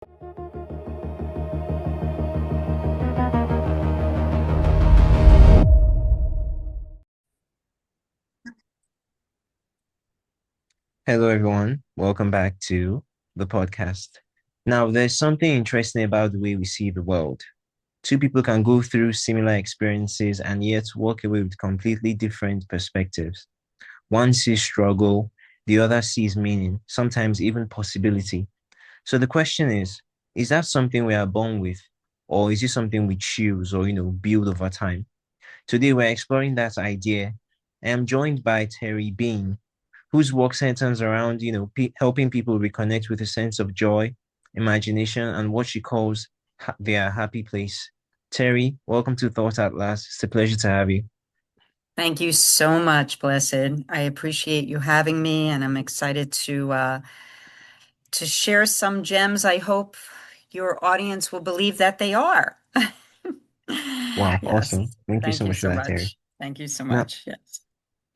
Hello, everyone. Welcome back to the podcast. Now, there's something interesting about the way we see the world. Two people can go through similar experiences and yet walk away with completely different perspectives. One sees struggle, the other sees meaning, sometimes even possibility. So the question is that something we are born with, or is it something we choose or, build over time? Today, we're exploring that idea. I am joined by Terry Bean, whose work centers around, helping people reconnect with a sense of joy, imagination, and what she calls their happy place. Terry, welcome to Thought at Last. It's a pleasure to have you. Thank you so much, Blessed. I appreciate you having me, and I'm excited to share some gems. I hope your audience will believe that they are. Wow, Yes. awesome. Thank you Thank so you much for so that, Terry. much. Thank you so Now, much. Yes.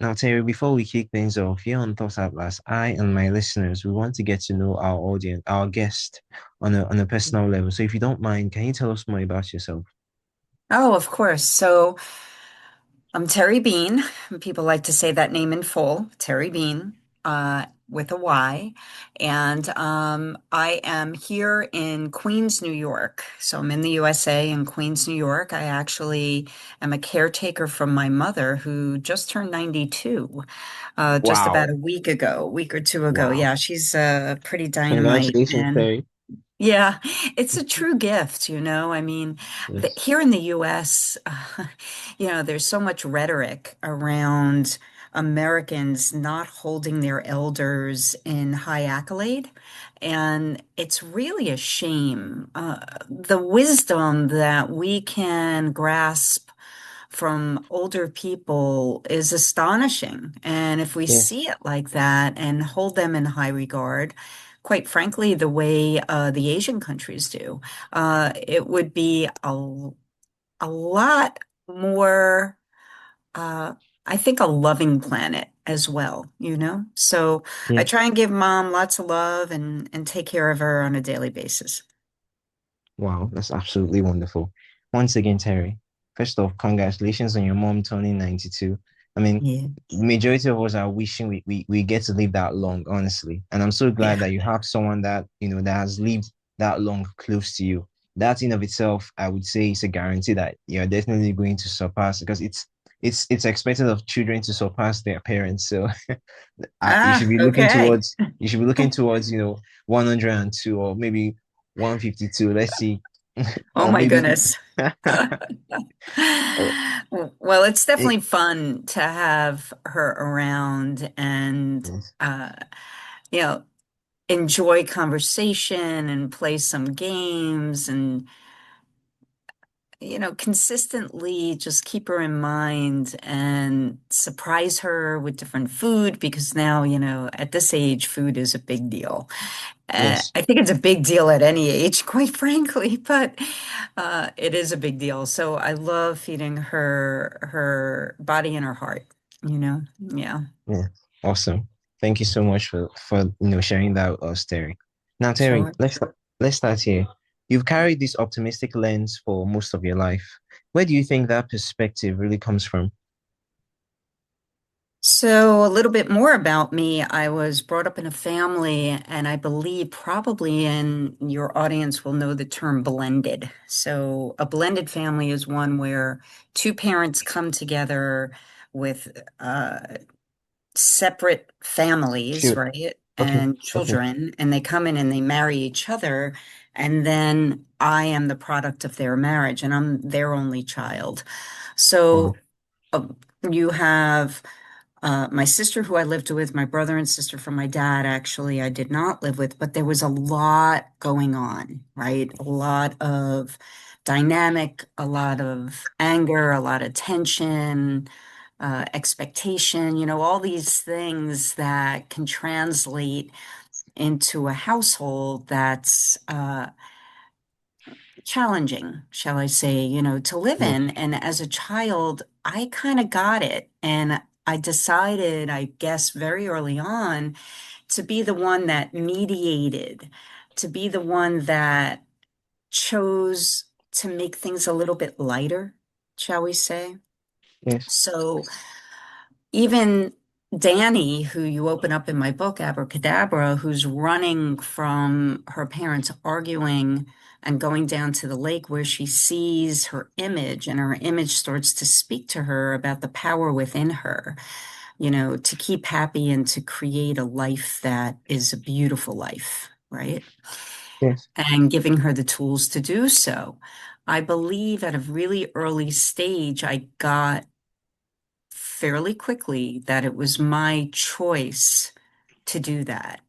now, Terry, before we kick things off here on Thought at Last, I and my listeners, we want to get to know our audience, our guest, on a personal level. So, if you don't mind, can you tell us more about yourself? Oh, of course. So I'm Terry Bean. People like to say that name in full, Terry Bean, with a Y. And I am here in Queens, New York. So I'm in the USA in Queens, New York. I actually am a caretaker from my mother who just turned 92, just about Wow. a week ago, a week or two ago. Wow. Yeah, she's pretty dynamite. Congratulations, And Terry. yeah, it's a true gift, you know. I mean, Yes. here in the US, there's so much rhetoric around Americans not holding their elders in high accolade. And it's really a shame. The wisdom that we can grasp from older people is astonishing. And if we Yes. see it like that and hold them in high regard, quite frankly, the way the Asian countries do, it would be a lot more, uh, I think, a loving planet as well, you know? So I Yeah. try and give mom lots of love and take care of her on a daily basis. Wow, that's absolutely wonderful. Once again, Terry, first off, congratulations on your mom turning 92. I mean, Yeah. majority of us are wishing we get to live that long, honestly. And I'm so glad Yeah. that you have someone that, that has lived that long close to you. That in of itself, I would say is a guarantee that you're definitely going to surpass because it's expected of children to surpass their parents. So you should Ah, be looking okay. towards 102 or maybe 152. Let's see. Oh Or my maybe goodness. oh, Well, it's it, definitely fun to have her around and yes, uh, you know, enjoy conversation and play some games and consistently just keep her in mind and surprise her with different food because now, at this age, food is a big deal. yes, I think it's a big deal at any age, quite frankly, but it is a big deal. So I love feeding her body and her heart, you know? Yeah. yeah. Awesome. Thank you so much for sharing that with us, Terry. Now, Terry, Sure. let's start here. You've carried this optimistic lens for most of your life. Where do you think that perspective really comes from? So, a little bit more about me. I was brought up in a family, and I believe probably in your audience will know the term blended. So, a blended family is one where two parents come together with separate families, Shoot. right? Okay. And Okay. children, and they come in and they marry each other. And then I am the product of their marriage, and I'm their only child. Wow. So, uh, you have my sister, who I lived with, my brother and sister from my dad, actually, I did not live with, but there was a lot going on, right? A lot of dynamic, a lot of anger, a lot of tension, expectation, all these things that can translate into a household that's challenging, shall I say, to live Yes. in. And as a child, I kind of got it. And I decided, I guess, very early on to be the one that mediated to be the one that chose to make things a little bit lighter, shall we say. Yes. So even Danny, who you open up in my book, Abracadabra, who's running from her parents arguing and going down to the lake where she sees her image, and her image starts to speak to her about the power within her, to keep happy and to create a life that is a beautiful life, right? Yes. And giving her the tools to do so. I believe at a really early stage, I got fairly quickly that it was my choice to do that.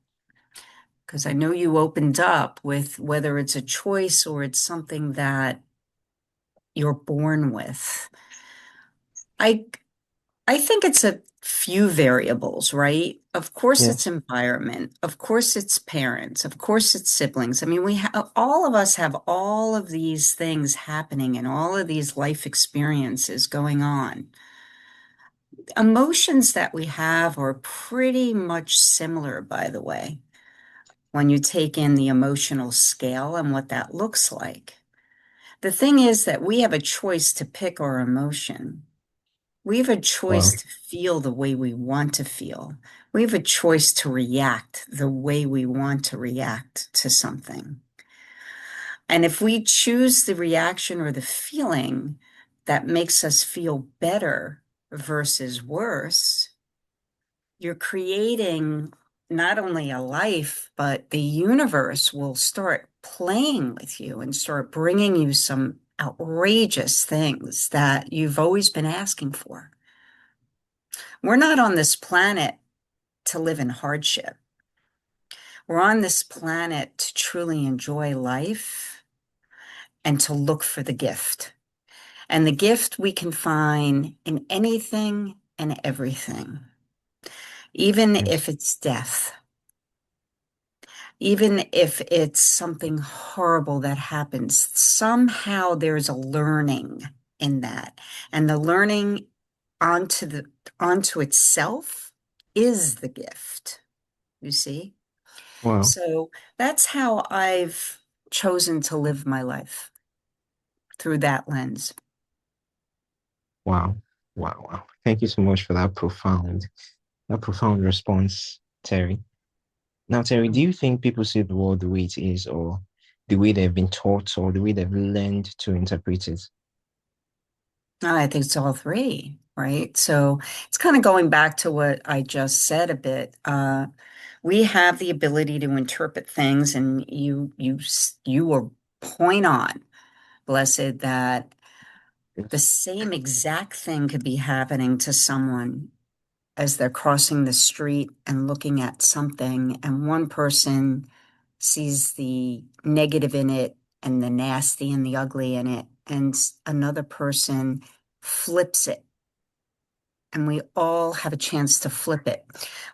Because I know you opened up with whether it's a choice or it's something that you're born with. I I think it's a few variables, right? Of course it's Yes. environment. Of course it's parents. Of course it's siblings. I mean, we have all of us have all of these things happening and all of these life experiences going on. Emotions that we have are pretty much similar, by the way, when you take in the emotional scale and what that looks like. The thing is that we have a choice to pick our emotion. We have a choice Wow. to feel the way we want to feel. We have a choice to react the way we want to react to something. And if we choose the reaction or the feeling that makes us feel better versus worse, you're creating not only a life, but the universe will start playing with you and start bringing you some outrageous things that you've always been asking for. We're not on this planet to live in hardship. We're on this planet to truly enjoy life and to look for the gift. And the gift we can find in anything and everything, even Yes. if it's death. Even if it's something horrible that happens, somehow there's a learning in that. And the learning onto the onto itself is the gift, you see? Wow. So that's how I've chosen to live my life through that lens. Wow. Wow. Wow. Thank you so much for that profound response, Terry. Now, Terry, do you think people see the world the way it is, or the way they've been taught, or the way they've learned to interpret it? I think it's all three, right? So it's kind of going back to what I just said a bit. We have the ability to interpret things, and you were point on, blessed, that the Yes. same exact thing could be happening to someone as they're crossing the street and looking at something, and one person sees the negative in it and the nasty and the ugly in it, and another person flips it. And we all have a chance to flip it.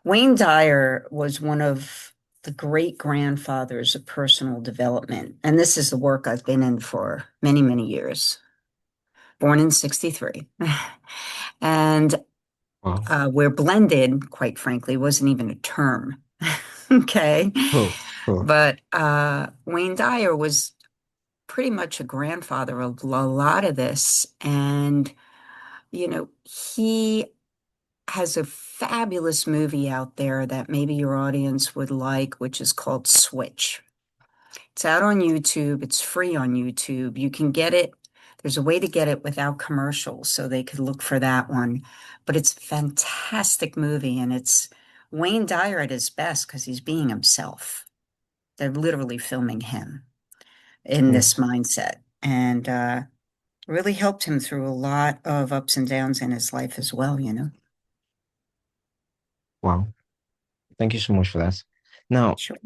Wayne Dyer was one of the great grandfathers of personal development. And this is the work I've been in for many, many years. Born in 63. And Wow. where blended, quite frankly, wasn't even a term. Okay. Oh, oh, But Wayne Dyer was pretty much a grandfather of a lot of this. And, he has a fabulous movie out there that maybe your audience would like, which is called Switch. It's out on YouTube. It's free on YouTube. You can get it. There's a way to get it without commercials, so they could look for that one. But it's a fantastic movie, and it's Wayne Dyer at his best because he's being himself. They're literally filming him in this yes. mindset, and really helped him through a lot of ups and downs in his life as well. Wow. Thank you so much for that. Now, Sure.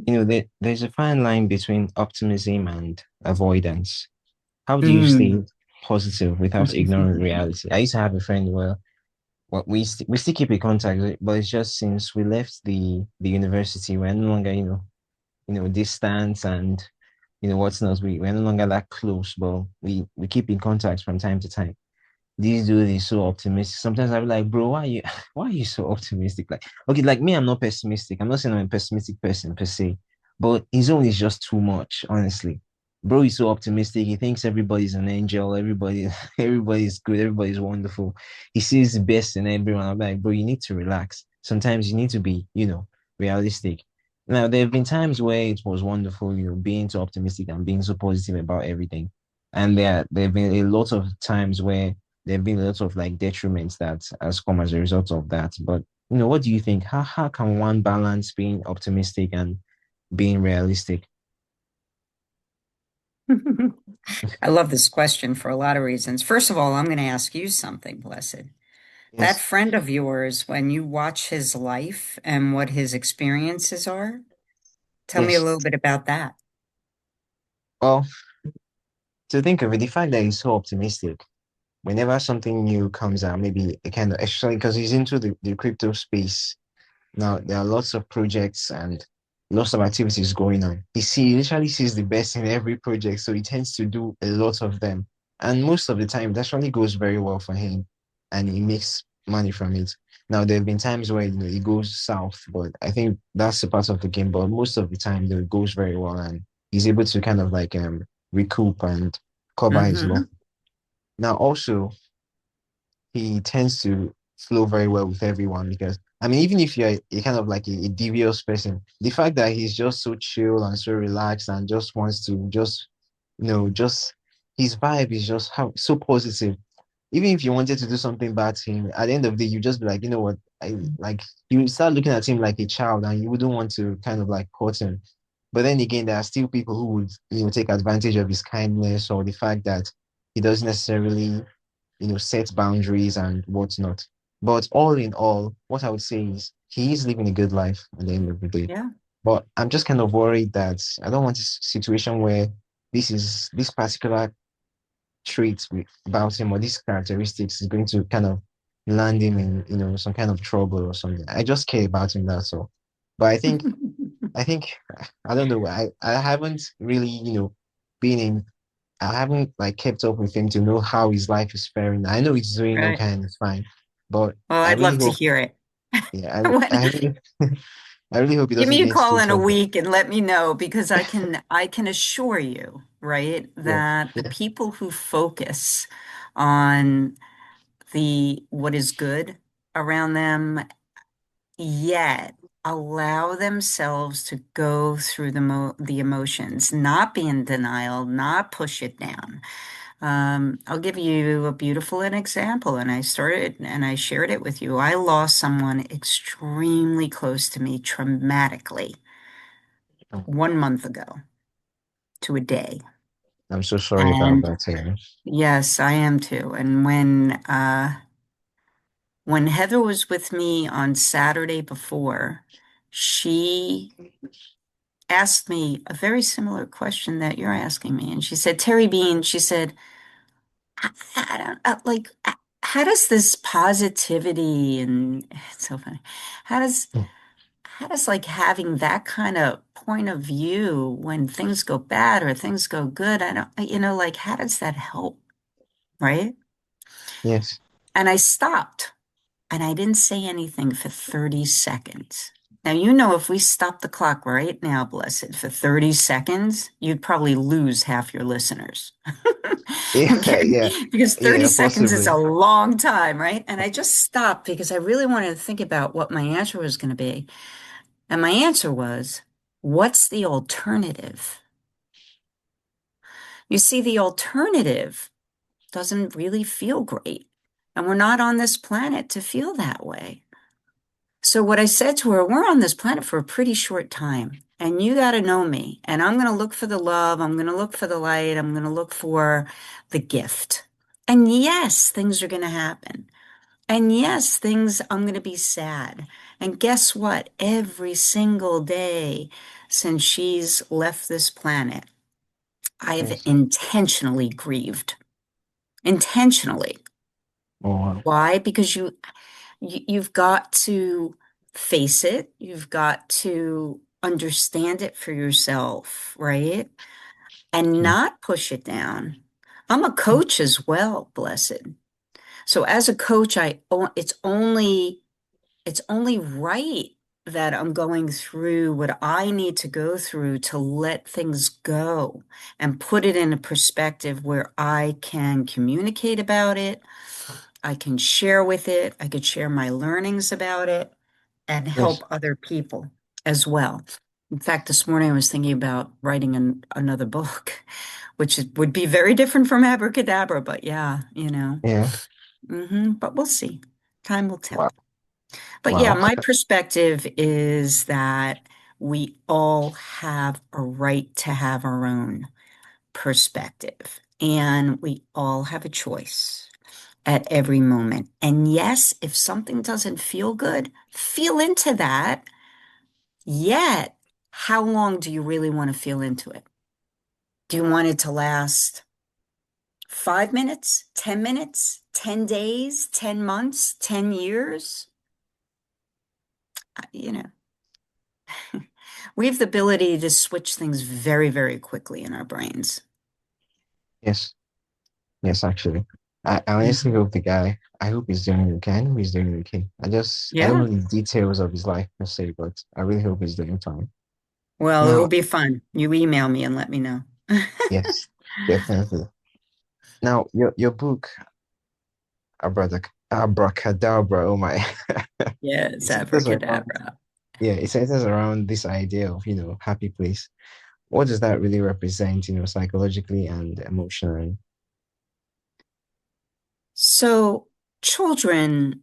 there's a fine line between optimism and avoidance. How do you Mm. stay positive without ignoring reality? I used to have a friend where what we still keep in contact, but it's just since we left the university, we're no longer, distant and what's not, we're no longer that close, but we keep in contact from time to time. This dude is so optimistic. Sometimes I'm like, bro, why are you why are you so optimistic? Like, okay, like me, I'm not pessimistic. I'm not saying I'm a pessimistic person per se, But his own is just too much, honestly. Bro is so optimistic. He thinks everybody's an angel, everybody, everybody's good, everybody's wonderful. He sees the best in everyone. I'm like, bro, you need to relax. Sometimes you need to be, realistic. Now, there have been times where it was wonderful, being so optimistic and being so positive about everything. And there have been a lot of times where there have been a lot of like detriments that has come as a result of that. But what do you think? How can one balance being optimistic and being realistic? I love this question for a lot of reasons. First of all, I'm going to ask you something, Blessed. That Yes, friend of yours, when you watch his life and what his experiences are, tell me a yes. little bit about that. Well, to think of it, the fact that he's so optimistic, whenever something new comes out, maybe it kind of, especially because he's into the crypto space. Now, there are lots of projects and lots of activities going on. He literally sees the best in every project, so he tends to do a lot of them. And most of the time, that actually goes very well for him, and he makes money from it. Now, there have been times where it goes south, but I think that's a part of the game. But most of the time, it goes very well, and he's able to kind of like recoup and cover his loss. Hmm. Now, also, he tends to flow very well with everyone because I mean, even if you're a kind of like a devious person, the fact that he's just so chill and so relaxed and just wants to just his vibe is just so positive. Even if you wanted to do something bad to him, at the end of the day, you just be like, you know what, I like you start looking at him like a child and you wouldn't want to kind of like hurt him. But then again, there are still people who would, take advantage of his kindness or the fact that he doesn't necessarily set boundaries and whatnot. But all in all, what I would say is he is living a good life at the end of the day. Yeah. But I'm just kind of worried that I don't want a situation where this particular trait about him or these characteristics is going to kind of land him in, some kind of trouble or something. I just care about him, that's all. But I think I don't know. I haven't really, been in I haven't like kept up with him to know how his life is faring. I know he's doing Right. okay and it's fine, but Well, I I'd really love to hope, hear it. yeah, When, I really, I really hope he give doesn't me a get into call in a trouble. week and let me know because I can assure you, right, Yeah, that the yeah, people who focus on the what is good around them yet allow themselves to go through the emotions, not be in denial, not push it down. I'll give you a beautiful an example, and I shared it with you. I lost someone extremely close to me traumatically 1 month ago to a day. I'm so sorry about And that. Yeah. yes, I am too. And when Heather was with me on Saturday before, she asked me a very similar question that you're asking me. And she said, Terry Bean, she said, I don't like, how does this positivity and it's so funny. How does, how does like having that kind of point of view when things go bad or things go good? I don't, like, how does that help? Right. Yes. And I stopped. And I didn't say anything for 30 seconds. Now, you know, if we stop the clock right now, Blessed, for 30 seconds, you'd probably lose half your listeners. Yeah, Okay. yeah, Because 30 yeah, seconds is possibly. a long time, right? And I just stopped because I really wanted to think about what my answer was going to be. And my answer was, what's the alternative? You see, the alternative doesn't really feel great. And we're not on this planet to feel that way. So what I said to her, we're on this planet for a pretty short time, and you got to know me. And I'm going to look for the love. I'm going to look for the light. I'm going to look for the gift. And yes, things are going to happen. And yes, I'm going to be sad. And guess what? Every single day since she's left this planet, I have Yes. intentionally grieved. Intentionally. Oh, wow. Why? Because you've got to face it. You've got to understand it for yourself, right? And Yeah. not push it down. I'm a coach as well, blessed. So as a coach, it's only right that I'm going through what I need to go through to let things go and put it in a perspective where I can communicate about it, I can share with it, I could share my learnings about it, and Yes. help other people as well. In fact, this morning I was thinking about writing another book, which would be very different from Abracadabra, but yeah, Yeah. But we'll see. Time will tell. Wow. But yeah, Wow. my perspective is that we all have a right to have our own perspective, and we all have a choice at every moment. And yes, if something doesn't feel good, feel into that. Yet, how long do you really want to feel into it? Do you want it to last 5 minutes, 10 minutes, 10 days, 10 months, 10 years? You know, we have the ability to switch things very, very quickly in our brains. Yes. Yes, actually. I honestly Mhm. hope the guy, I hope he's doing okay. I know he's doing okay. I don't Yeah. know the details of his life per se, but I really hope he's doing fine. Well, it will Now, be fun. You email me and let me know. yes, definitely. Now, your book, Abracadabra, oh my. Yes, It centers around, abracadabra. yeah, it centers around this idea of, happy place. What does that really represent, psychologically and emotionally? So, children,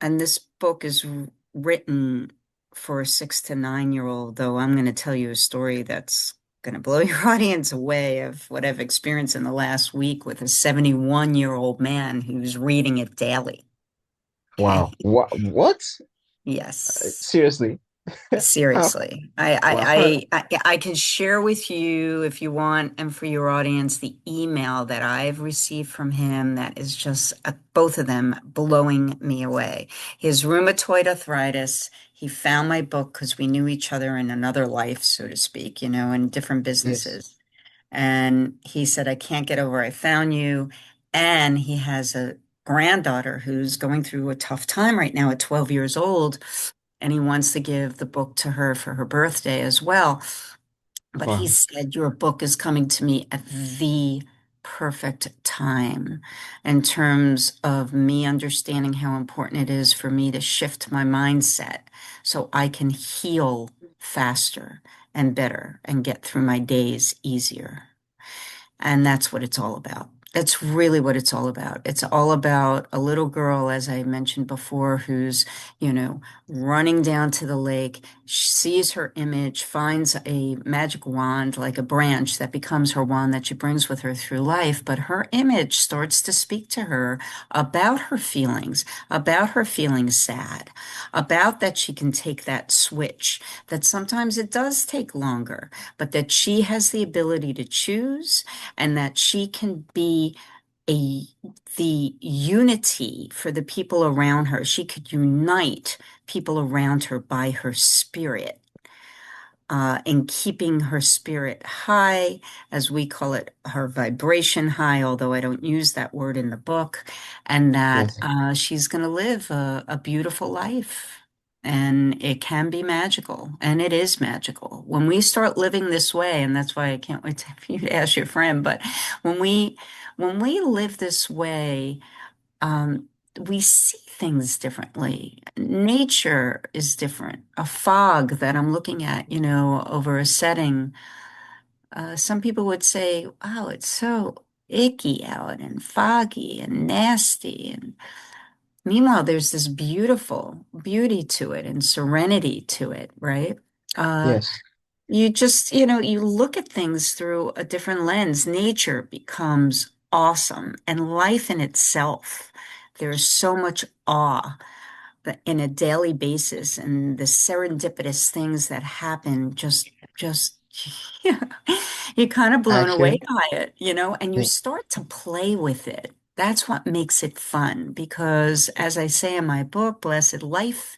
and this book is written for a 6 to 9 year old, though I'm going to tell you a story that's going to blow your audience away of what I've experienced in the last week with a 71-year-old man who's reading it daily. Okay. Wow. What? Yes. Seriously? How? Seriously, Wow. I can share with you if you want, and for your audience, the email that I've received from him that is just both of them blowing me away. His rheumatoid arthritis. He found my book because we knew each other in another life, so to speak, in different Yes. businesses. And he said, I can't get over I found you. And he has a granddaughter who's going through a tough time right now at 12 years old, and he wants to give the book to her for her birthday as well. But he Wow. said, your book is coming to me at the perfect time in terms of me understanding how important it is for me to shift my mindset so I can heal faster and better and get through my days easier. And that's what it's all about. That's really what it's all about. It's all about a little girl, as I mentioned before, who's, running down to the lake, sees her image, finds a magic wand, like a branch that becomes her wand that she brings with her through life. But her image starts to speak to her about her feeling sad, about that she can take that switch, that sometimes it does take longer, but that she has the ability to choose and that she can be a the unity for the people around her. She could unite people around her by her spirit, in keeping her spirit high, as we call it, her vibration high, although I don't use that word in the book, and that Yes. she's going to live a beautiful life. And it can be magical, and it is magical when we start living this way. And that's why I can't wait for you to ask your friend. But when we live this way, um, we see things differently. Nature is different. A fog that I'm looking at, over a setting, some people would say, wow, it's so icky out and foggy and nasty. And meanwhile, there's this beautiful beauty to it and serenity to it, right? Uh, Yes. you just, you look at things through a different lens. Nature becomes awesome, and life in itself. There's so much awe in a daily basis, and the serendipitous things that happen just yeah, you're kind of blown away Actually, by it, and you eh, start to play with it. That's what makes it fun because, as I say in my book, Blessed Life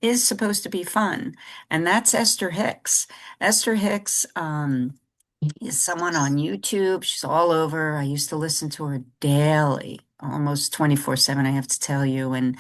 is supposed to be fun. And that's Esther Hicks. Esther Hicks, is someone on YouTube. She's all over. I used to listen to her daily, almost 24/7, I have to tell you. And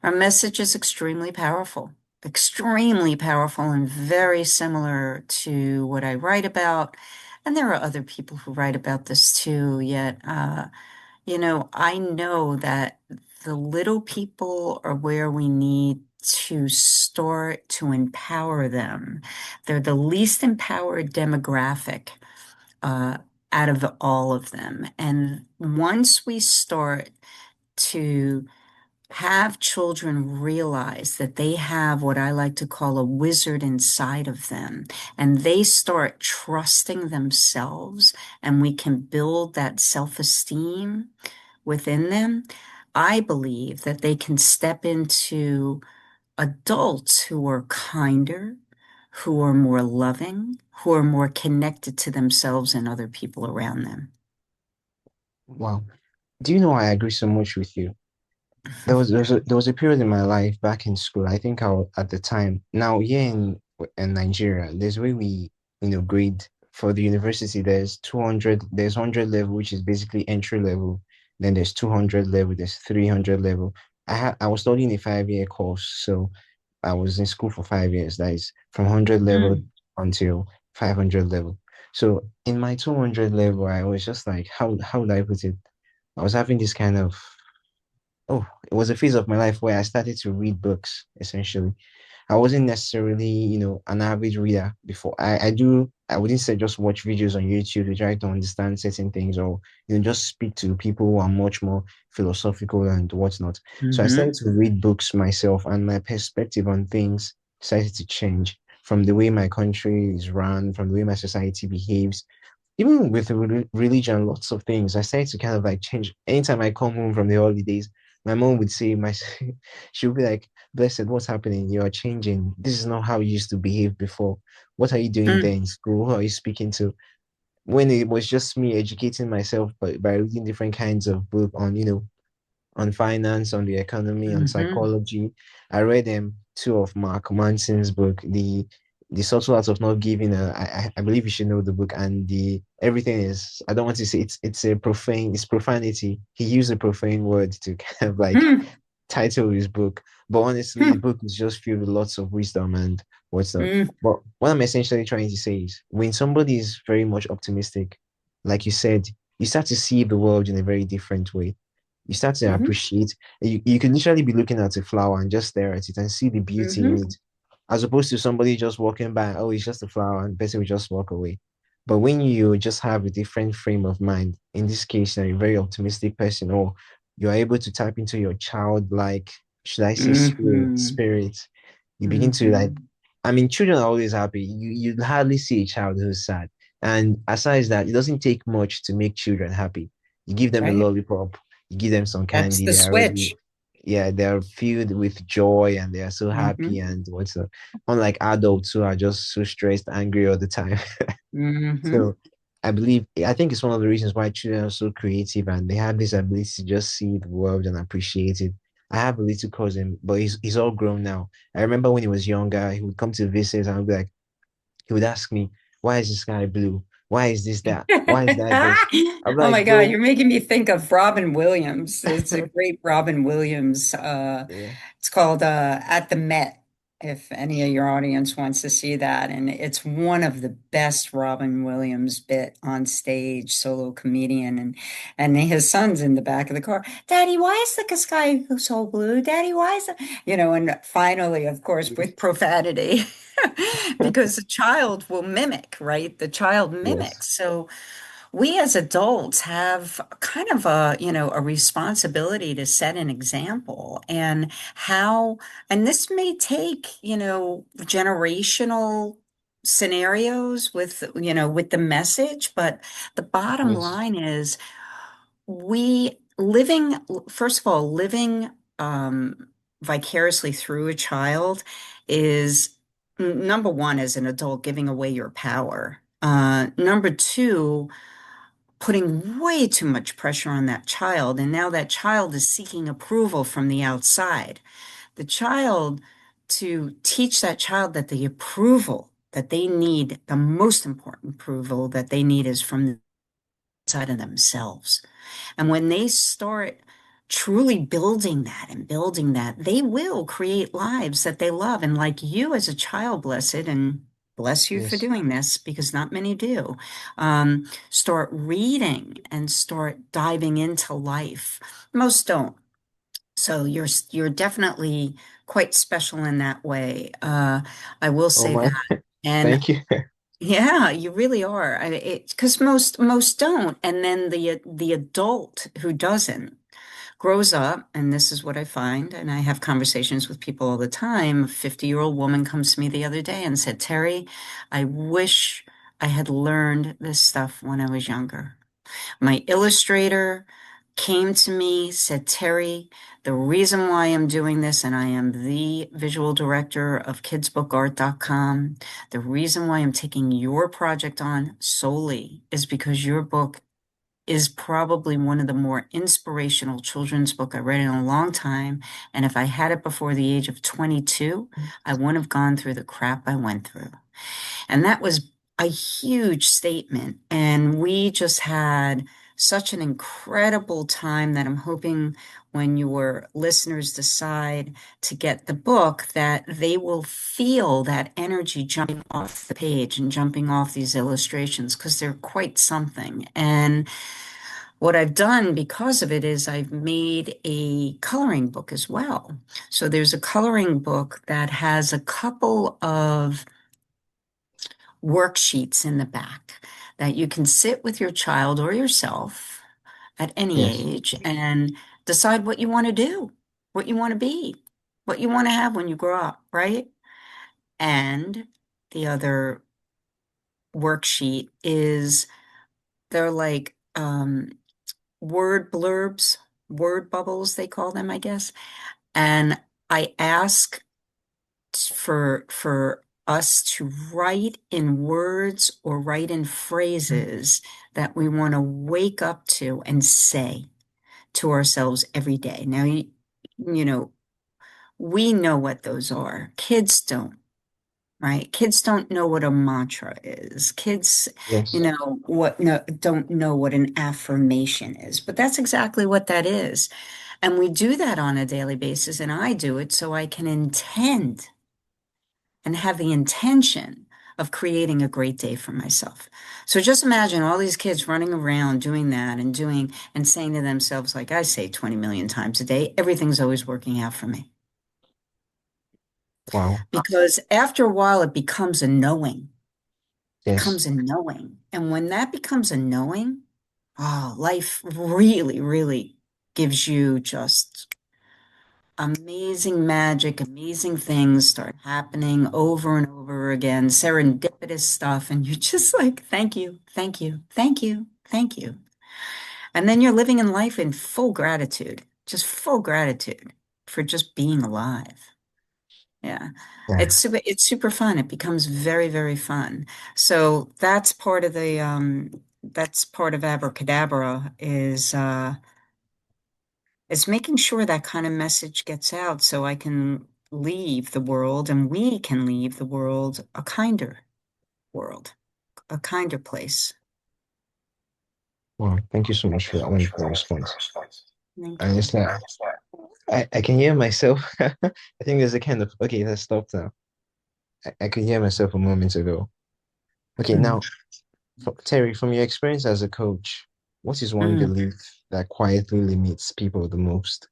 her message is extremely powerful. extremely powerful and very similar to what I write about. And there are other people who write about this too, yet, I know that the little people are where we need to start to empower them. They're the least empowered demographic uh, out of all of them. And once we start to have children realize that they have what I like to call a wizard inside of them, and they start trusting themselves, and we can build that self-esteem within them, I believe that they can step into adults who are kinder, who are more loving, who are more connected to themselves and other people around them. Wow. Do you know I agree so much with you? There was a period in my life back in school. I think at the time. Now here in Nigeria, there's where we grade for the university. There's 200. There's 100 level, which is basically entry level. Then there's 200 level. There's 300 level. I was studying a 5 year course, so I was in school for 5 years. That is from 100 level Mm, until 500 level. So in my 200 level, I was just like, how would I put it? I was having this kind of it was a phase of my life where I started to read books, essentially. I wasn't necessarily, an avid reader before. I wouldn't say just watch videos on YouTube to try to understand certain things or, just speak to people who are much more philosophical and whatnot. So I started hmm to read books myself and my perspective on things started to change from the way my country is run, from the way my society behaves, even with religion, lots of things. I started to kind of like change. Anytime I come home from the holidays, my mom would say, she would be like, "Blessed, what's happening? You are changing. This is not how you used to behave before. What are you doing there mm, in school? Who are you speaking to?" When it was just me educating myself by reading different kinds of book on finance, on the economy, on hmm psychology. I read two of Mark Manson's book, the subtle art of not giving a. I believe you should know the book, and the everything is. I don't want to say it's a profane. It's profanity. He used a profane word to kind of like mm, title his book, but honestly, the mm, book is just filled with lots of wisdom and what's not. mm, But what I'm essentially trying to say is, when somebody is very much optimistic, like you said, you start to see the world in a very different way. You start to hmm appreciate. You can literally be looking at a flower and just stare at it and see the beauty in hmm it, as opposed to somebody just walking by. Oh, it's just a flower, and the person will just walk away. But when you just have a different frame of mind, in this case, you're a very optimistic person, or you're able to tap into your childlike, should I say, hmm spirit. You begin to like, hmm I mean, children are always happy. You hardly see a child who's sad. And aside that, it doesn't take much to make children happy. You give them a Right. lollipop, you give them some That's candy, the they're already, switch. yeah, they're filled with joy and they are so happy. Hmm And what's up? Unlike adults who are just so stressed, angry all the time. hmm So I think it's one of the reasons why children are so creative and they have this ability to just see the world and appreciate it. I have a little cousin, but he's all grown now. I remember when he was younger, he would come to visit and I'd be like, he would ask me, why is the sky blue? Why is this that? Why is that this? I'm Oh my like, God, bro, you're making me think of Robin Williams. It's a great Robin Williams. yeah, It's called At the Met, if any of your audience wants to see that. And it's one of the best Robin Williams bit on stage, solo comedian. And his son's in the back of the car. Daddy, why is the sky so blue? Daddy, why is it? And finally, of course, with profanity. Because the child will mimic, right? The child yes, mimics. So we as adults have kind of a responsibility to set an example and and this may take, generational scenarios with the message, but the bottom yes, line is we living, first of all, living vicariously through a child is number one, as an adult, giving away your power. Number two, putting way too much pressure on that child. And now that child is seeking approval from the outside. The child, to teach that child that the approval that they need, the most important approval that they need is from the inside of themselves. And when they start truly building that and building that, they will create lives that they love. And like you as a child, blessed, and bless you for Yes. doing this because not many do, start reading and start diving into life. Most don't. So you're definitely quite special in that way. I will Oh say my. that. And Thank you. yeah, you really are. Because most don't. And then the adult who doesn't grows up, and this is what I find, and I have conversations with people all the time. A 50-year-old woman comes to me the other day and said, Terry, I wish I had learned this stuff when I was younger. My illustrator came to me, said, Terry, the reason why I'm doing this, and I am the visual director of kidsbookart.com, the reason why I'm taking your project on solely is because your book is probably one of the more inspirational children's book I read in a long time. And if I had it before the age of 22, I wouldn't have gone through the crap I went through. And that was a huge statement. And we just had such an incredible time that I'm hoping when your listeners decide to get the book that they will feel that energy jumping off the page and jumping off these illustrations because they're quite something. And what I've done because of it is I've made a coloring book as well. So there's a coloring book that has a couple of worksheets in the back that you can sit with your child or yourself at any Yes. age and decide what you want to do, what you want to be, what you want to have when you grow up, right? And the other worksheet is they're like word blurbs, word bubbles, they call them, I guess. And I ask for us to write in words or write in phrases that we want to wake up to and say to ourselves every day. Now, you know, we know what those are. Kids don't, right? Kids don't know what a mantra is. Kids, Yes. what no, don't know what an affirmation is. But that's exactly what that is. And we do that on a daily basis, and I do it so I can intend and have the intention of creating a great day for myself. So just imagine all these kids running around doing that and doing and saying to themselves, like I say 20 million times a day, everything's always working out for me. Wow. Because after a while, it becomes a knowing, Yes. becomes a knowing. And when that becomes a knowing, oh, life really, really gives you just amazing magic, amazing things start happening over and over again, serendipitous stuff. And you're just like, thank you, thank you, thank you, thank you. And then you're living in life in full gratitude, just full gratitude for just being alive. Yeah. Yeah. It's super fun. It becomes very, very fun. So that's part of Abracadabra is making sure that kind of message gets out so I can leave the world and we can leave the world a kinder world, a kinder place. Wow. Thank you so much for that wonderful response. Thank And you. it's like I can hear myself. I think there's a kind of okay, let's stop now. I could hear myself a moment ago. Okay, Mm. now Terry, from your experience as a coach, what is one Mm. belief that quietly limits people the most?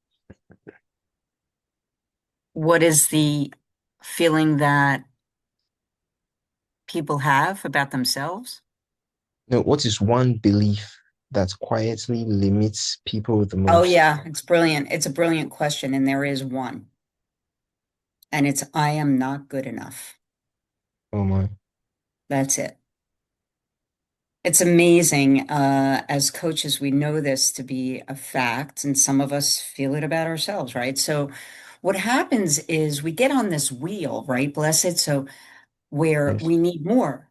What is the feeling that people have about themselves? No, what is one belief that quietly limits people the Oh, most? yeah, it's brilliant. It's a brilliant question, and there is one, and it's I am not good enough. Oh my. That's it. It's amazing. As coaches, we know this to be a fact, and some of us feel it about ourselves, right? So, what happens is we get on this wheel, right, Blessed? So, where Yes. we need more,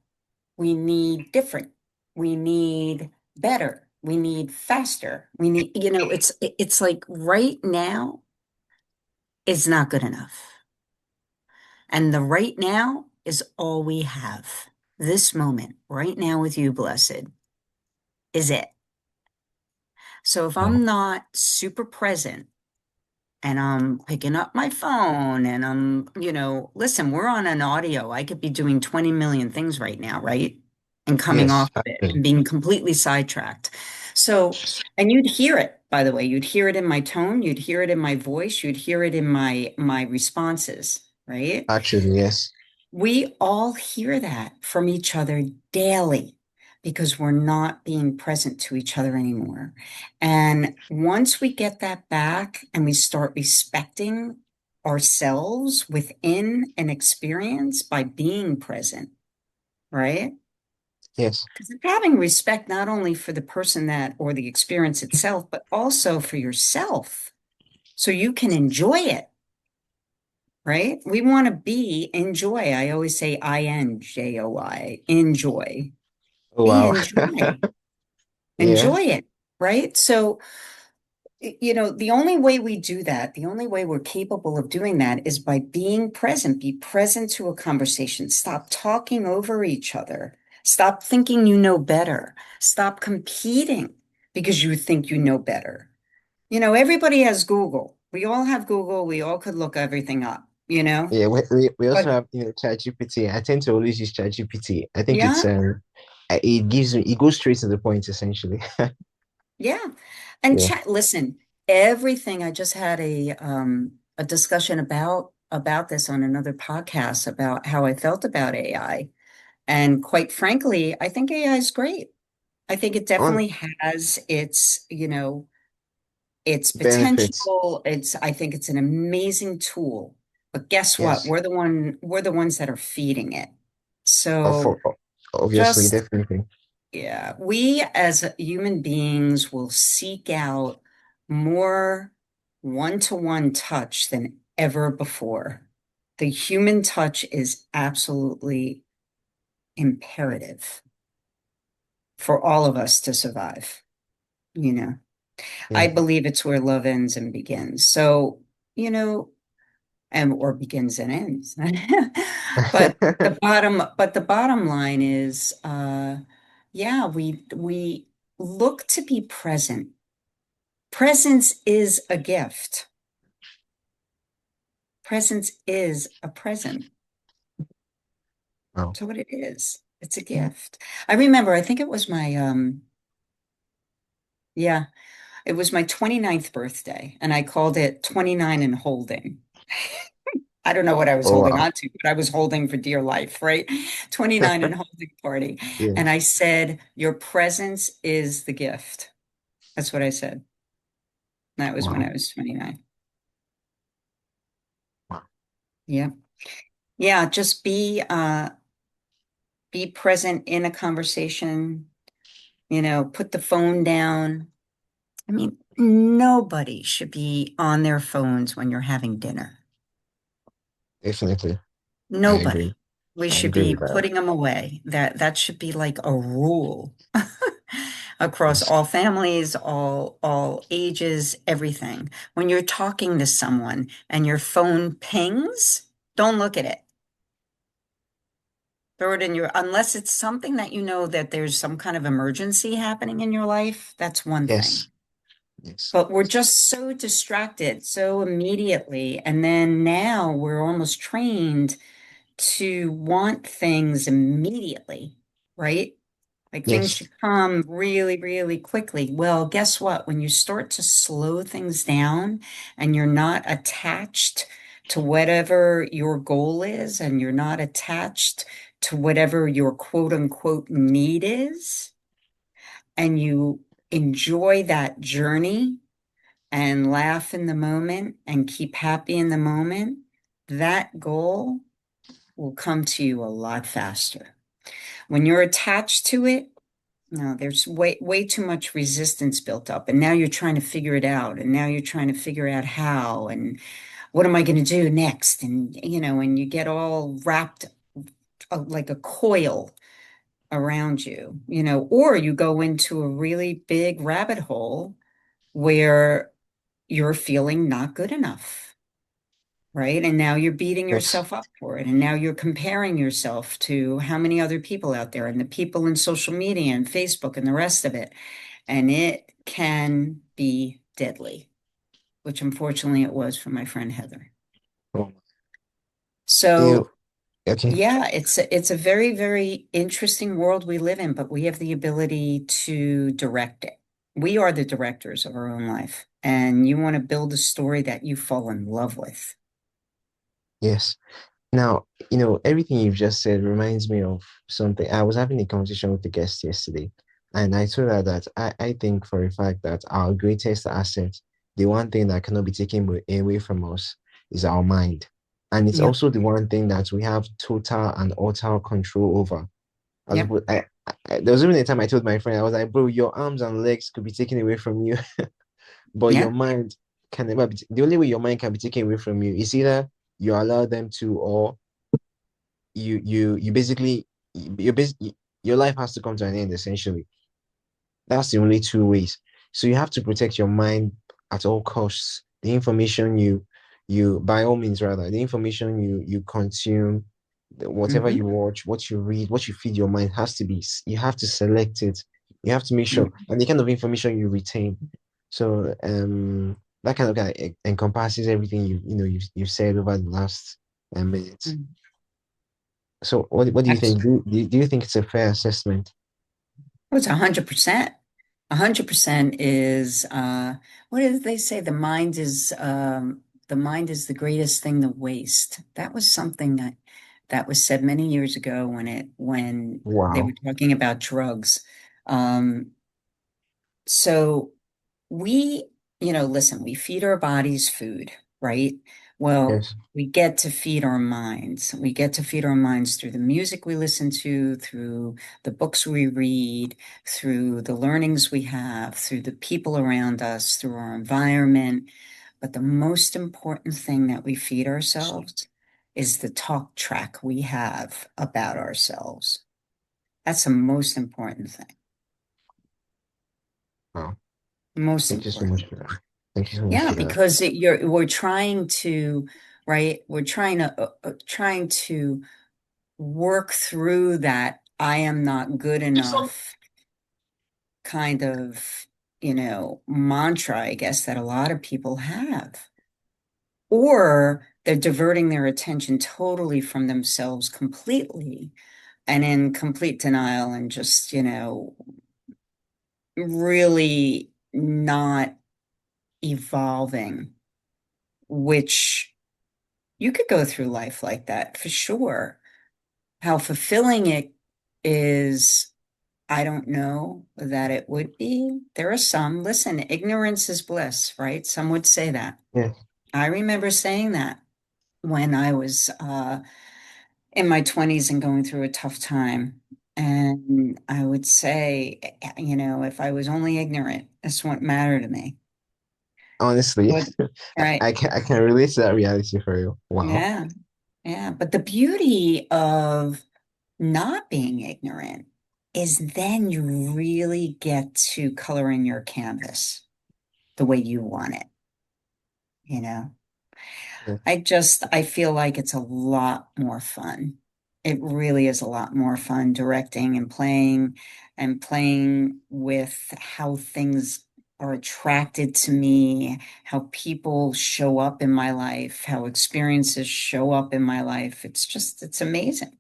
we need different, we need better, we need faster, we need, it's like right now is not good enough. And the right now is all we have. This moment, right now with you, Blessed, is it. So if Wow. I'm not super present and I'm picking up my phone and listen, we're on an audio. I could be doing 20 million things right now, right? And coming Yes, off of it actually. and being completely sidetracked. So, and you'd hear it, by the way, you'd hear it in my tone, you'd hear it in my voice, you'd hear it in my responses, right? Actually, yes. We all hear that from each other daily because we're not being present to each other anymore. And once we get that back and we start respecting ourselves within an experience by being present, right? Yes. Because it's having respect not only for the person that or the experience itself, but also for yourself so you can enjoy it, right? We want to be enjoy. I always say INJOY, enjoy. Oh, Be wow. enjoy. Yeah. Enjoy it, right? So, the only way we do that, the only way we're capable of doing that is by being present. Be present to a conversation. Stop talking over each other. Stop thinking you know better. Stop competing because you think you know better. Everybody has Google. We all have Google. We all could look everything up, Yeah, we also but have, ChatGPT. I tend to always use ChatGPT. I think yeah, it goes straight to the point essentially. yeah. And Yeah. chat, listen, everything I just had a discussion about this on another podcast about how I felt about AI. And quite frankly, I think AI is great. I think it On definitely has its benefits. potential. I think it's an amazing tool. But guess what? Yes. We're the ones that are feeding it. Of So obviously, just definitely. yeah, we as human beings will seek out more one-to-one touch than ever before. The human touch is absolutely imperative for all of us to survive, you know. I Yeah. believe it's where love ends and begins. So, you know, and or begins and ends. But the bottom line is yeah, we look to be present. Presence is a gift. Presence is a present. Wow. So what it is, it's a gift. I remember, I think it was my yeah, it was my 29th birthday, and I called it 29 and holding. I don't know what I was Oh, holding wow. on to, but I was holding for dear life, right? 29 and holding party. Yeah. And I said, your presence is the gift. That's what I said. That was when Wow. I was 29. Wow. Yeah. Yeah, just be present in a conversation, put the phone down. I mean, nobody should be on their phones when you're having dinner. Definitely. I agree. Nobody. We I should agree be with that. putting them away. That should be like a rule across Yes. all families, all ages, everything. When you're talking to someone and your phone pings, don't look at it. Throw it in your, unless it's something that you know that there's some kind of emergency happening in your life, that's one thing. Yes. Yes. But we're just so distracted so immediately. And then now we're almost trained to want things immediately, right? Like things Yes. should come really, really quickly. Well, guess what? When you start to slow things down and you're not attached to whatever your goal is, and you're not attached to whatever your quote unquote need is, and you enjoy that journey and laugh in the moment and keep happy in the moment, that goal will come to you a lot faster. When you're attached to it, no, there's way too much resistance built up. And now you're trying to figure it out. And now you're trying to figure out how and what am I going to do next? And you get all wrapped like a coil around you, or you go into a really big rabbit hole where you're feeling not good enough. Right. And now you're beating Yes. yourself up for it. And now you're comparing yourself to how many other people out there and the people in social media and Facebook and the rest of it. And it can be deadly, which unfortunately it was for my friend Heather. Oh, you So okay? yeah, it's a very, very interesting world we live in, but we have the ability to direct it. We are the directors of our own life, and you want to build a story that you fall in love with. Yes. Now, everything you've just said reminds me of something. I was having a conversation with the guest yesterday, and I told her that I think for a fact that our greatest asset, the one thing that cannot be taken away from us, is our mind. And it's Yep, also the one thing that we have total and utter control over. As yep, opposed, there was even a time I told my friend, I was like, bro, your arms and legs could be taken away from you, but your yep. mind can never be. The only way your mind can be taken away from you is either you allow them to, or you basically your life has to come to an end essentially. That's the only two ways. So you have to protect your mind at all costs. The information you by all means rather, the information you consume, whatever Hmm. you watch, what you read, what you feed your mind has to be, you have to select it. You have to make sure, and the kind of information you retain. So that kind of guy encompasses everything you've said over the last minutes. Hmm. So what do you think? Do you think it's a fair assessment? It's 100%. 100% is what did they say? The mind is the greatest thing to waste. That was something that was said many years ago when they were Wow. talking about drugs. Um, so we, listen, we feed our bodies food, right? Well, Yes. we get to feed our minds. We get to feed our minds through the music we listen to, through the books we read, through the learnings we have, through the people around us, through our environment. But the most important thing that we feed ourselves is the talk track we have about ourselves. That's the most important thing. Wow. Most Thank you so important. much for that. Thank you so much Yeah, for that. because we're trying to, right? We're trying to work through that I am not good enough kind of, mantra, I guess, that a lot of people have. Or they're diverting their attention totally from themselves completely and in complete denial and just, really not evolving, which you could go through life like that for sure. How fulfilling it is, I don't know that it would be. There are some, listen, ignorance is bliss, right? Some would say that. Yeah. I remember saying that when I was in my 20s and going through a tough time. And I would say, if I was only ignorant, this wouldn't matter to me. Honestly, Would, right? I can relate to that reality for you. Wow. Yeah. Yeah. But the beauty of not being ignorant is then you really get to color in your canvas the way you want it, you know? Yeah. I feel like it's a lot more fun. It really is a lot more fun directing and playing with how things are attracted to me, how people show up in my life, how experiences show up in my life. It's amazing.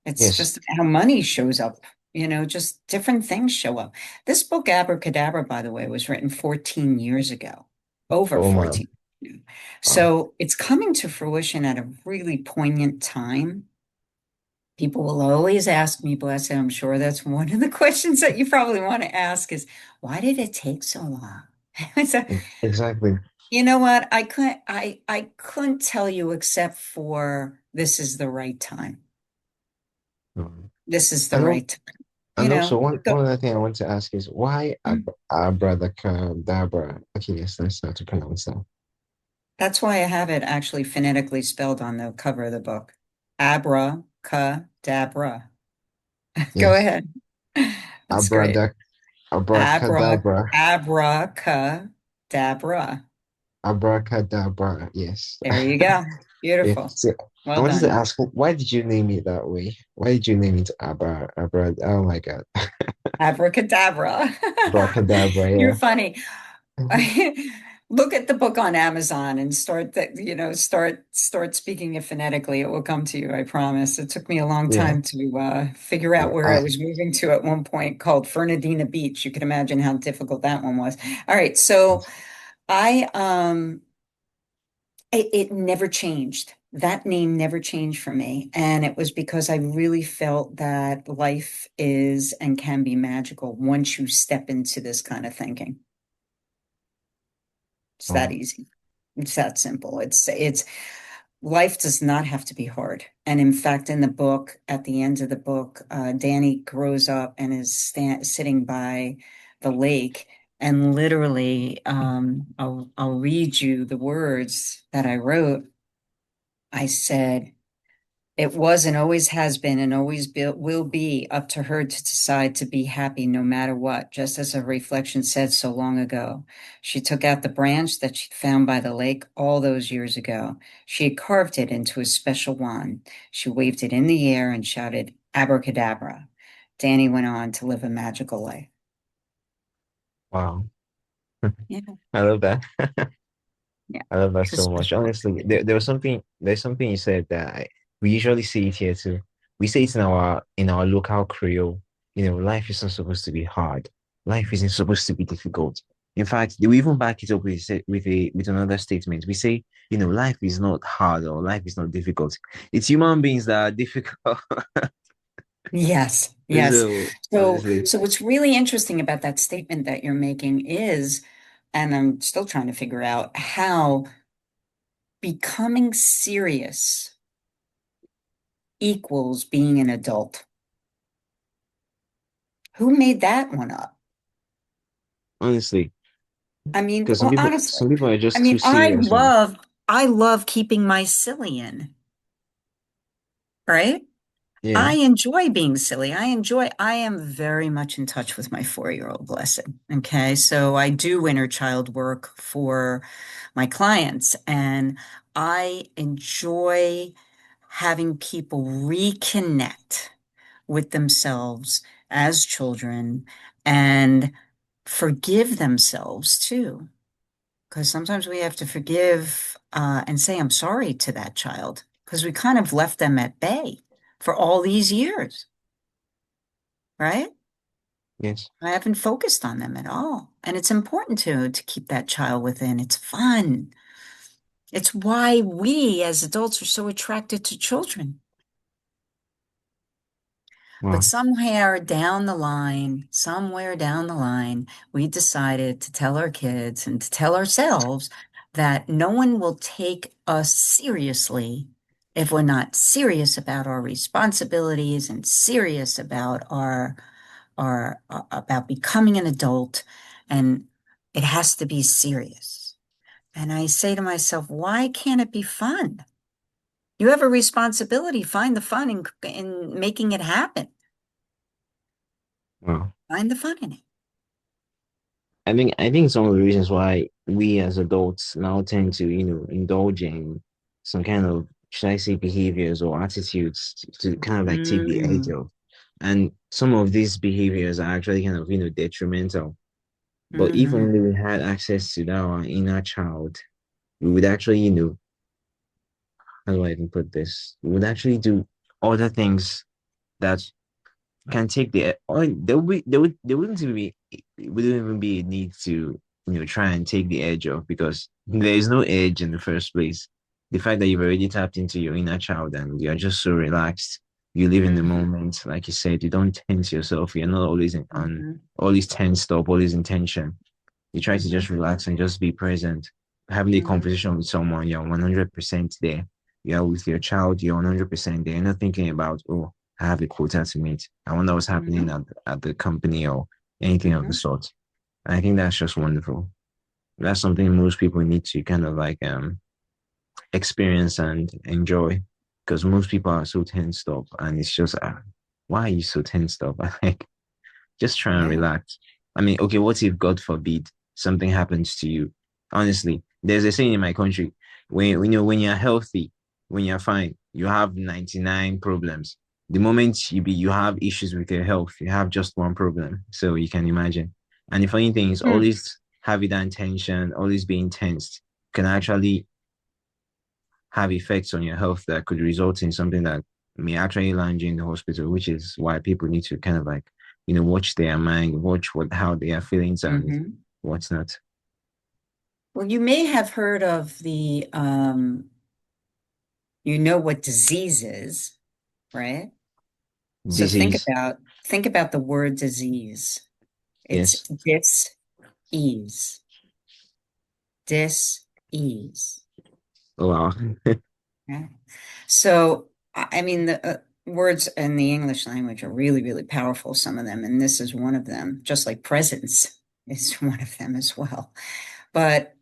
It's Yes. just how money shows up, just different things show up. This book, Abracadabra, by the way, was written 14 years ago, over Oh man. 14. Wow. So it's coming to fruition at a really poignant time. People will always ask me, bless it, I'm sure that's one of the questions that you probably want to ask is, why did it take so long? So, Exactly. you know what? I couldn't tell you except for this is the right time. Mhm. This is the And al- right time. and also Go. one other thing I want to ask is why abracadabra? Okay, yes, that's how to pronounce that. That's why I have it actually phonetically spelled on the cover of the book. Abracadabra. Go Yes. ahead. That's great. Abradac abracadabra. Abracadabra. Abracadabra. Yes. There you go. Yeah. Beautiful. So I Well wanted to done. ask, why did you name it that way? Why did you name it Abra? Oh my God. Abracadabra. Abracadabra, You're yeah. funny. Look at the book on Amazon and start speaking it phonetically. It will come to you, I promise. It took me a long Yeah. time to figure out Yeah. where I was moving to at one point called Fernandina Beach. You can imagine how difficult that one was. All right, so I it never changed. That name never changed for me. And it was because I really felt that life is and can be magical once you step into this kind of thinking. It's that Oh, easy. It's that simple. It's life does not have to be hard. And in fact, in the book, at the end of the book, Danny grows up and is sitting by the lake. And literally, I'll read you the words that I wrote. I said, it was and always has been and always will be up to her to decide to be happy no matter what, just as a reflection said so long ago. She took out the branch that she'd found by the lake all those years ago. She had carved it into a special wand. She waved it in the air and shouted, Abracadabra. Danny went on to live a magical life. wow. Yeah, I love that. yeah. I love that It's a so much. special life. Honestly, there's something you said that we usually see it here too. We say it in our local Creole. You know, life isn't supposed to be hard. Life isn't supposed to be difficult. In fact, we even back it up with another statement. We say, you know, life is not hard or life is not difficult. It's human beings that are difficult. Yes, yes. So So, honestly, so what's really interesting about that statement that you're making is, and I'm still trying to figure out how becoming serious equals being an adult. Who made that one up? honestly, I mean, because well, some honestly, people are I just too mean, serious, man. I love keeping my silly in, right? I Yeah. enjoy being silly. I am very much in touch with my 4-year-old, bless him. Okay. So I do inner child work for my clients, and I enjoy having people reconnect with themselves as children and forgive themselves too. Because sometimes we have to forgive and say, I'm sorry to that child because we kind of left them at bay for all these years, right? Yes. I haven't focused on them at all. And it's important to keep that child within. It's fun. It's why we as adults are so attracted to children. But Wow. somewhere down the line, we decided to tell our kids and to tell ourselves that no one will take us seriously if we're not serious about our responsibilities and serious about about becoming an adult. And it has to be serious. And I say to myself, why can't it be fun? You have a responsibility. Find the fun in making it happen. Wow. Find the fun in it. I think some of the reasons why we as adults now tend to, you know, indulge in some kind of, should I say, behaviors or attitudes to kind of like take the edge Mm, off. And some of these behaviors are actually kind of, you know, detrimental. But if hmm only we had access to that our inner child, we would actually, you know, how do I even put this? We would actually do other things that can take the or there wouldn't even be it wouldn't even be a need to, you know, try and take the edge off because there is no edge in the first place. The fact that you've already tapped into your inner child and you're just so relaxed, you live in the hmm moment, like you said, you don't tense yourself, you're not always on hmm always tensed up, always in tension. You try to hmm just relax and just be present. Having a hmm conversation with someone, you're 100% there. You're with your child, you're 100% there. You're not thinking about, oh, I have a quota to meet. I wonder what's happening hmm at the company or anything of the hmm sort. I think that's just wonderful. That's something most people need to kind of like experience and enjoy because most people are so tensed up and it's just why are you so tensed up? Like just try and Yeah. relax. I mean, okay, what if God forbid something happens to you? Honestly, there's a saying in my country when you know when you're healthy, when you're fine, you have 99 problems. The moment you have issues with your health, you have just one problem. So you can imagine. And the funny thing is, Hmm. always having that tension, always being tensed, can actually have effects on your health that could result in something that may actually land you in the hospital, which is why people need to kind of like, watch their mind, watch how their feelings and Hmm. what's not. Well, you may have heard of you know what disease is, right? So Disease. think about the word disease. It's Yes. dis-ease, dis-ease. Oh wow. Okay. So, I mean, the words in the English language are really, really powerful, some of them, and this is one of them, just like presence is one of them as well. But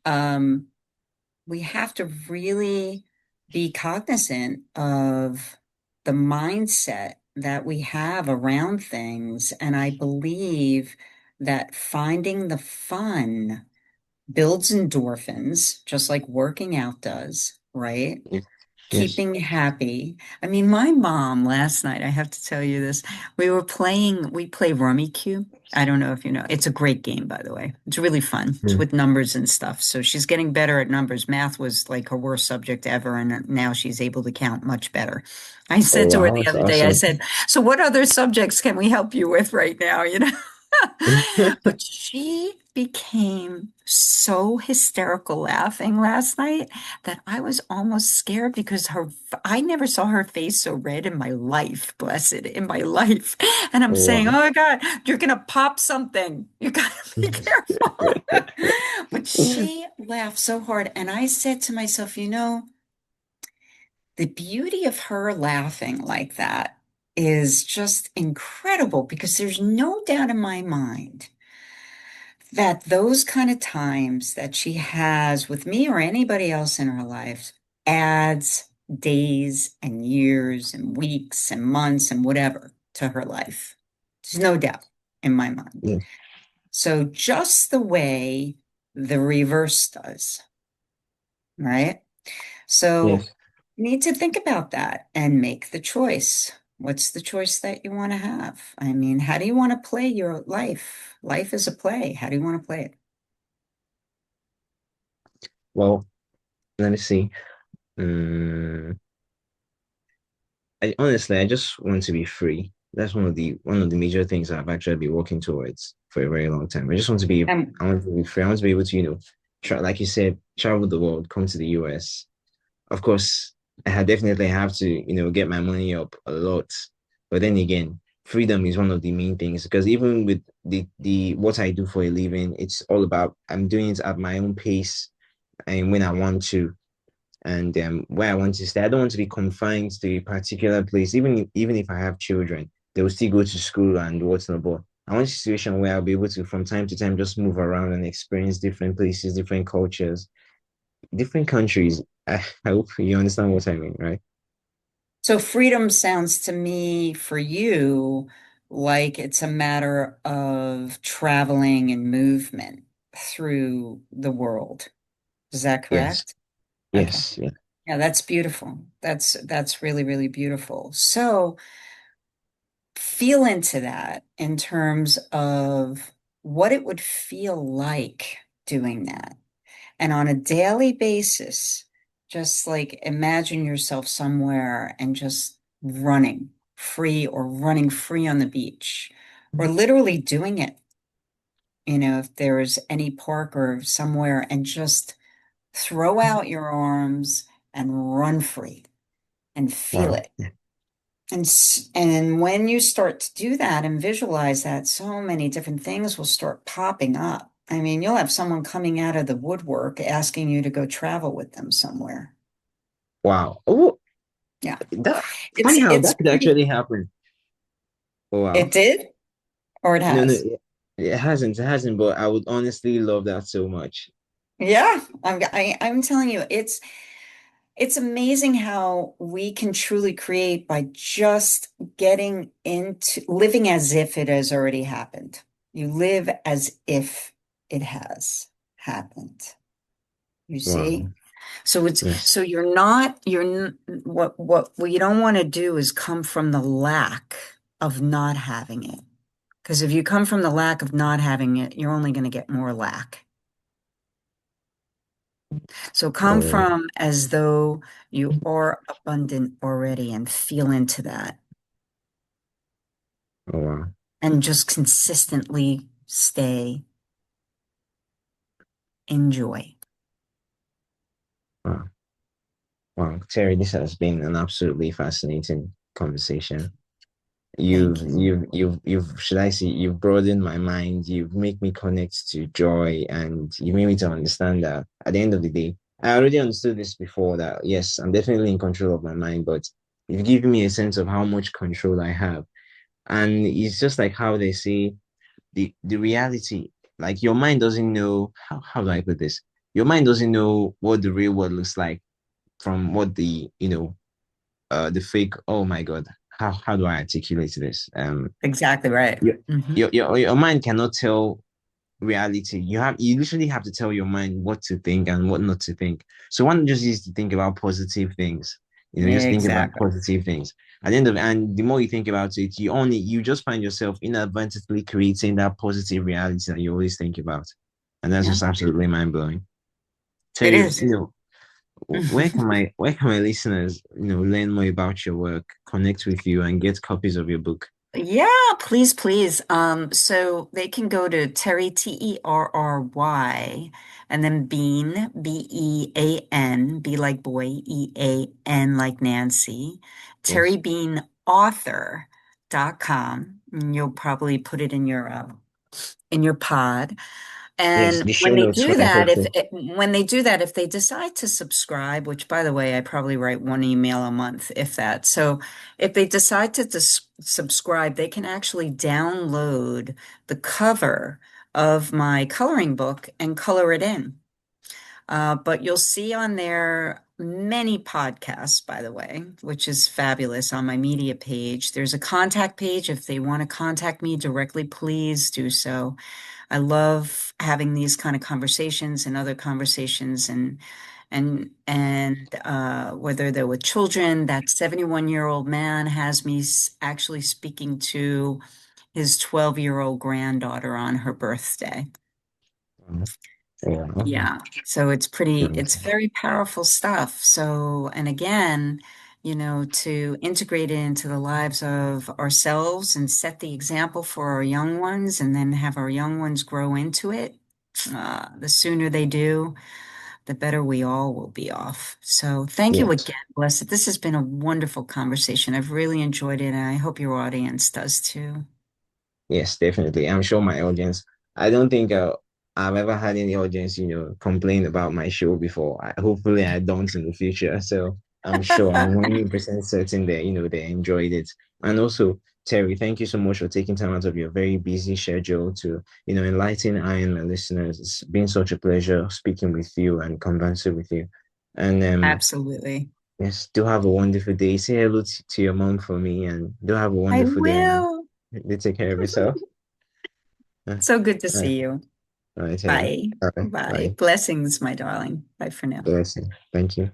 we have to really be cognizant of the mindset that we have around things. And I believe that finding the fun builds endorphins, just like working out does, right? Yes. Yes. Keeping happy. I mean, my mom last night, I have to tell you this. We play Rummy Cube. I don't know if you know. It's a great game, by the way. It's really fun. It's Mm. with numbers and stuff. So she's getting better at numbers. Math was like her worst subject ever, and now she's able to count much better. I Oh said to her wow, the that's other day, I awesome. said, "So what other subjects can we help you with right now?" But she became so hysterical laughing last night that I was almost scared because I never saw her face so red in my life, blessed, in my life. And I'm Oh saying, oh wow. my God, you're gonna pop something. You gotta be careful. But she laughed so hard. And I said to myself, the beauty of her laughing like that is just incredible because there's no doubt in my mind that those kind of times that she has with me or anybody else in her life adds days and years and weeks and months and whatever to her life. There's no doubt in my mind. Yes. So just the way the reverse does, right? So Yes. you need to think about that and make the choice. What's the choice that you want to have? I mean, how do you want to play your life? Life is a play. How do you want to play it? Well, let me see. Mm, I just want to be free. That's one of the major things I've actually been working towards for a very long time. And I want to be free. I want to be able to, try, like you said, travel the world, come to the US. Of course, definitely have to, get my money up a lot. But then again, freedom is one of the main things because even with the what I do for a living, it's all about I'm doing it at my own pace and when I want to and where I want to stay. I don't want to be confined to a particular place. Even if I have children, they will still go to school and whatnot. But I want a situation where I'll be able to, from time to time, just move around and experience different places, different cultures, different countries. I hope you understand what I mean, right? so freedom sounds to me for you like it's a matter of traveling and movement through the world. Is that Yes, correct? Okay. yes, yeah. Yeah, that's beautiful. That's really, really beautiful. So feel into that in terms of what it would feel like doing that. And on a daily basis, just like imagine yourself somewhere and just running free on the beach, or literally doing it, if there is any park or somewhere, and just throw out your arms and run free and feel Wow. it. And when you start to do that and visualize that, so many different things will start popping up. I mean, you'll have someone coming out of the woodwork asking you to go travel with them somewhere. Wow. Oh, Yeah. that It's funny how it's that could pretty. actually happen. Oh It wow. did or it No, no, has. it hasn't, but I would honestly love that so much. Yeah, I'm telling you, it's amazing how we can truly create by just getting into living as if it has already happened. You live as if it has happened. You Wow. see? So it's Yes. so you're not what you don't want to do is come from the lack of not having it. Because if you come from the lack of not having it, you're only going to get more lack. So come Oh, from as though you are abundant already and feel into that oh wow. and just consistently stay in joy. Wow. Wow. Terry, this has been an absolutely fascinating conversation. Thank you. Should I say, you've broadened my mind. You've made me connect to joy, and you made me to understand that at the end of the day, I already understood this before that yes, I'm definitely in control of my mind, but you've given me a sense of how much control I have. And it's just like how they say the reality, like your mind doesn't know how do I put this? Your mind doesn't know what the real world looks like from what the fake, oh my god, how do I articulate this? Exactly right. your Hmm. your mind cannot tell reality. You literally have to tell your mind what to think and what not to think. So one just needs to think about positive things. Just think about Exactly. positive things. At the end of and the more you think about it, you just find yourself inadvertently creating that positive reality that you always think about. And that's Yeah, just absolutely mind blowing. it Terry, is. where can my listeners, learn more about your work, connect with you, and get copies of your book? Yeah, please, please. So they can go to Terry, Terry, and then Bean, Bean, B like boy, Ean like Nancy, Yes. terrybeanauthor.com. And you'll probably put it in your pod. Yes, And the show notes for that hopefully. when they do that, if they decide to subscribe, which by the way, I probably write one email a month, if that. So if they decide to subscribe, they can actually download the cover of my coloring book and color it in. But you'll see on there many podcasts, by the way, which is fabulous on my media page. There's a contact page. If they want to contact me directly, please do so. I love having these kind of conversations and other conversations and whether they're with children, that 71-year-old man has me actually speaking to his 12-year-old granddaughter on her birthday. Yeah. Yeah. So it's very powerful stuff. So, and again, to integrate it into the lives of ourselves and set the example for our young ones and then have our young ones grow into it. The sooner they do, the better we all will be off. So thank you Yes. again, Blessed. This has been a wonderful conversation. I've really enjoyed it, and I hope your audience does too. Yes, definitely. I'm sure my audience, I don't think I've ever had any audience, complain about my show before. Hopefully I don't in the future. So I'm 100% certain that, they enjoyed it. And also, Terry, thank you so much for taking time out of your very busy schedule to, enlighten I and my listeners. It's been such a pleasure speaking with you and conversing with you. And Absolutely. yes, do have a wonderful day. Say hello to your mom for me and do have a I wonderful day and will. you take care of yourself. So good to All right. see you. All right, Terry. Bye. All right. Bye. Bye. Blessings, my darling. Bye for now. Blessing. Thank you.